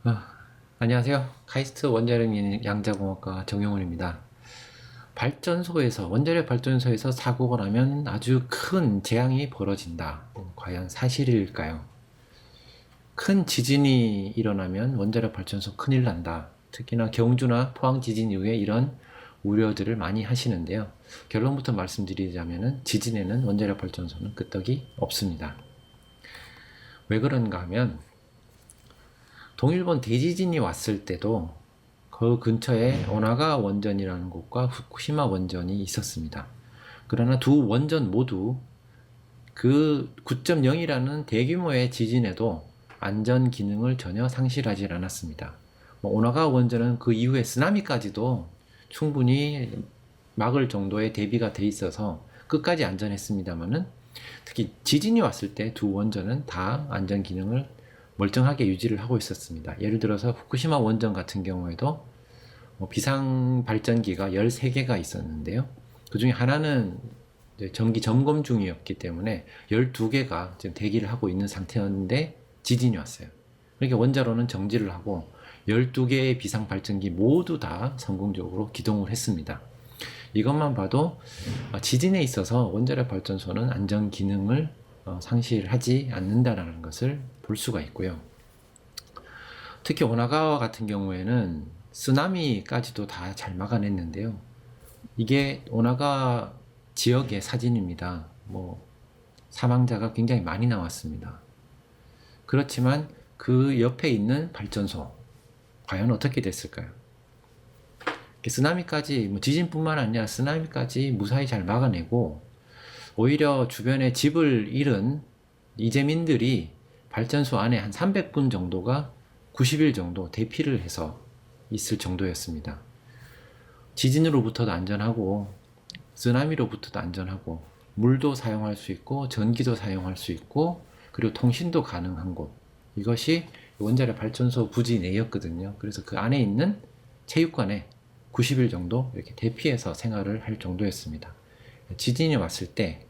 아, 안녕하세요. 카이스트 원자력 양자공학과 정용훈입니다. 원자력 발전소에서 사고가 나면 아주 큰 재앙이 벌어진다. 과연 사실일까요? 큰 지진이 일어나면 원자력 발전소 큰일 난다. 특히나 경주나 포항 지진 이후에 이런 우려들을 많이 하시는데요. 결론부터 말씀드리자면 지진에는 원자력 발전소는 끄떡이 없습니다. 왜 그런가 하면 동일본 대지진이 왔을 때도 그 근처에 오나가 원전이라는 곳과 후쿠시마 원전이 있었습니다. 그러나 두 원전 모두 그 9.0이라는 대규모의 지진에도 안전 기능을 전혀 상실하지 않았습니다. 오나가 원전은 그 이후에 쓰나미까지도 충분히 막을 정도의 대비가 돼 있어서 끝까지 안전했습니다만은 특히 지진이 왔을 때 두 원전은 다 안전 기능을 멀쩡하게 유지를 하고 있었습니다. 예를 들어서 후쿠시마 원전 같은 경우에도 비상 발전기가 13개가 있었는데요. 그 중에 하나는 정기 점검 중이었기 때문에 12개가 지금 대기를 하고 있는 상태였는데 지진이 왔어요. 그러니까 원자로는 정지를 하고 12개의 비상 발전기 모두 다 성공적으로 기동을 했습니다. 이것만 봐도 지진에 있어서 원자력 발전소는 안전 기능을 상실하지 않는다는 것을 볼 수가 있고요. 특히 오나가와 같은 경우에는 쓰나미까지도 다 잘 막아냈는데요. 이게 오나가 지역의 사진입니다. 사망자가 굉장히 많이 나왔습니다. 그렇지만 그 옆에 있는 발전소 과연 어떻게 됐을까요? 쓰나미까지 지진뿐만 아니라 쓰나미까지 무사히 잘 막아내고 오히려 주변에 집을 잃은 이재민들이 발전소 안에 한 300분 정도가 90일 정도 대피를 해서 있을 정도였습니다. 지진으로부터도 안전하고 쓰나미로부터도 안전하고 물도 사용할 수 있고 전기도 사용할 수 있고 그리고 통신도 가능한 곳, 이것이 원자력 발전소 부지 내였거든요. 그래서 그 안에 있는 체육관에 90일 정도 이렇게 대피해서 생활을 할 정도였습니다. 지진이 왔을 때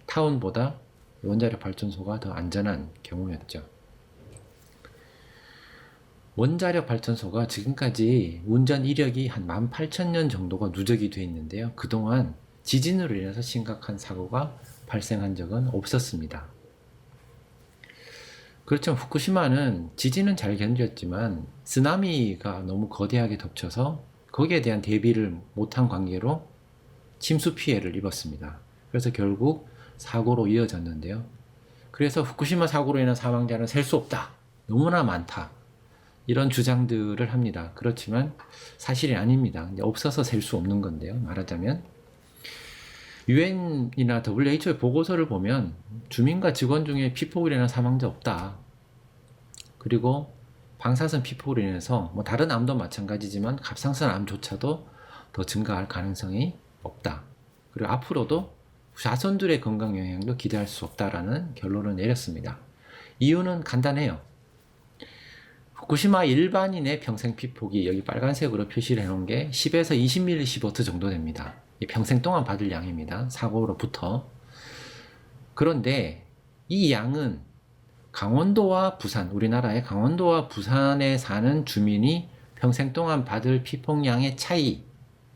타운보다 원자력 발전소가 더 안전한 경우였죠. 원자력 발전소가 지금까지 운전 이력이 한 18,000년 정도가 누적이 되어 있는데요. 그동안 지진으로 인해서 심각한 사고가 발생한 적은 없었습니다. 그렇지만 후쿠시마는 지진은 잘 견뎠지만 쓰나미가 너무 거대하게 덮쳐서 거기에 대한 대비를 못한 관계로 침수 피해를 입었습니다. 그래서 결국 사고로 이어졌는데요. 그래서 후쿠시마 사고로 인한 사망자는 셀 수 없다, 너무나 많다, 이런 주장들을 합니다. 그렇지만 사실이 아닙니다. 없어서 셀 수 없는 건데요. 말하자면 유엔이나 WHO의 보고서를 보면 주민과 직원 중에 피폭으로 인한 사망자 없다. 그리고 방사선 피폭으로 인해서 다른 암도 마찬가지지만 갑상선 암조차도 더 증가할 가능성이 없다. 그리고 앞으로도 자손들의 건강 영향도 기대할 수 없다라는 결론을 내렸습니다. 이유는 간단해요. 후쿠시마 일반인의 평생 피폭이 여기 빨간색으로 표시를 해놓은 게 10에서 20mSv 정도 됩니다. 평생 동안 받을 양입니다. 사고로부터. 그런데 이 양은 강원도와 부산, 우리나라의 강원도와 부산에 사는 주민이 평생 동안 받을 피폭량의 차이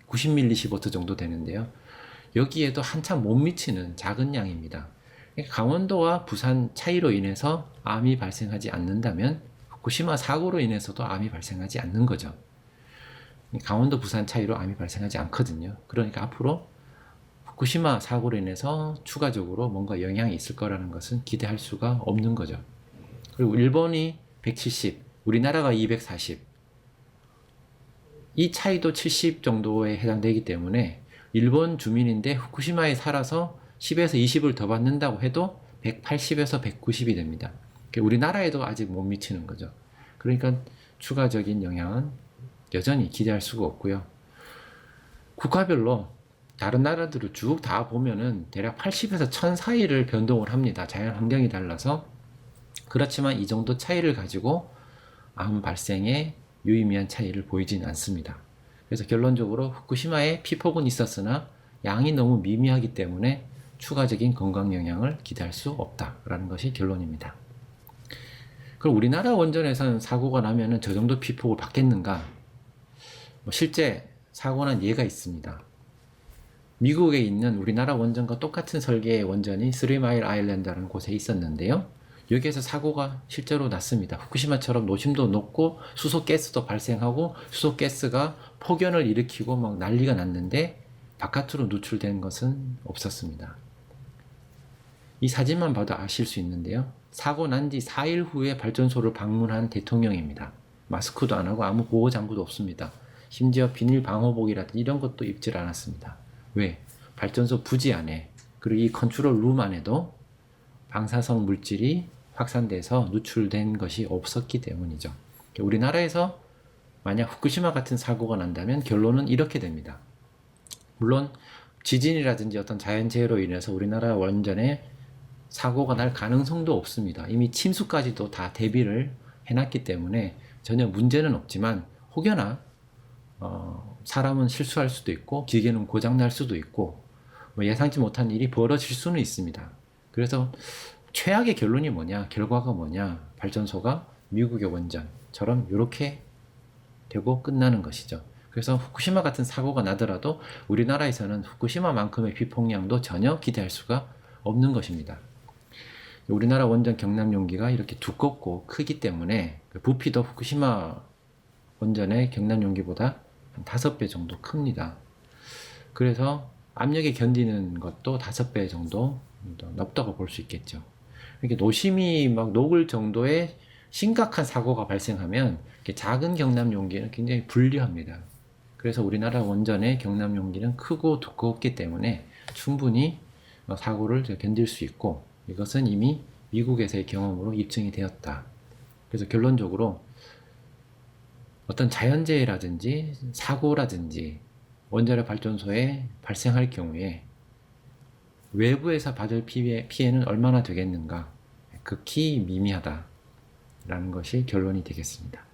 90mSv 정도 되는데요. 여기에도 한참 못 미치는 작은 양입니다. 강원도와 부산 차이로 인해서 암이 발생하지 않는다면 후쿠시마 사고로 인해서도 암이 발생하지 않는 거죠. 강원도 부산 차이로 암이 발생하지 않거든요. 그러니까 앞으로 후쿠시마 사고로 인해서 추가적으로 뭔가 영향이 있을 거라는 것은 기대할 수가 없는 거죠. 그리고 일본이 170, 우리나라가 240, 이 차이도 70 정도에 해당되기 때문에 일본 주민인데 후쿠시마에 살아서 10에서 20을 더 받는다고 해도 180에서 190이 됩니다. 우리나라에도 아직 못 미치는 거죠. 그러니까 추가적인 영향은 여전히 기대할 수가 없고요. 국가별로 다른 나라들을 쭉 다 보면은 대략 80에서 1000 사이를 변동을 합니다. 자연 환경이 달라서. 그렇지만 이 정도 차이를 가지고 암 발생에 유의미한 차이를 보이진 않습니다. 그래서 결론적으로 후쿠시마에 피폭은 있었으나 양이 너무 미미하기 때문에 추가적인 건강 영향을 기대할 수 없다라는 것이 결론입니다. 그럼 우리나라 원전에서는 사고가 나면은 저 정도 피폭을 받겠는가? 실제 사고 난 예가 있습니다. 미국에 있는 우리나라 원전과 똑같은 설계의 원전이 스리마일 아일랜드라는 곳에 있었는데요. 여기에서 사고가 실제로 났습니다. 후쿠시마처럼 노심도 높고 수소가스도 발생하고 수소가스가 폭연을 일으키고 막 난리가 났는데 바깥으로 누출된 것은 없었습니다. 이 사진만 봐도 아실 수 있는데요. 사고 난 지 4일 후에 발전소를 방문한 대통령입니다. 마스크도 안 하고 아무 보호장구도 없습니다. 심지어 비닐 방호복이라든지 이런 것도 입질 않았습니다. 왜? 발전소 부지 안에, 그리고 이 컨트롤 룸 안에도 방사성 물질이 확산돼서 누출된 것이 없었기 때문이죠. 우리나라에서 만약 후쿠시마 같은 사고가 난다면 결론은 이렇게 됩니다. 물론 지진이라든지 어떤 자연재해로 인해서 우리나라 원전에 사고가 날 가능성도 없습니다. 이미 침수까지도 다 대비를 해놨기 때문에 전혀 문제는 없지만 혹여나 사람은 실수할 수도 있고 기계는 고장날 수도 있고 예상치 못한 일이 벌어질 수는 있습니다. 그래서 최악의 결론이 뭐냐, 결과가 뭐냐, 발전소가 미국의 원전처럼 이렇게 되고 끝나는 것이죠. 그래서 후쿠시마 같은 사고가 나더라도 우리나라에서는 후쿠시마만큼의 비폭량도 전혀 기대할 수가 없는 것입니다. 우리나라 원전 경남 용기가 이렇게 두껍고 크기 때문에 부피도 후쿠시마 원전의 경남 용기보다 한 5배 정도 큽니다. 그래서 압력에 견디는 것도 5배 정도 높다고 볼 수 있겠죠. 이렇게 노심이 막 녹을 정도의 심각한 사고가 발생하면 작은 경남 용기는 굉장히 불리합니다. 그래서 우리나라 원전의 경남 용기는 크고 두껍기 때문에 충분히 사고를 견딜 수 있고 이것은 이미 미국에서의 경험으로 입증이 되었다. 그래서 결론적으로 어떤 자연재해라든지 사고라든지 원자력 발전소에 발생할 경우에 외부에서 받을 피해는 얼마나 되겠는가? 극히 미미하다라는 것이 결론이 되겠습니다.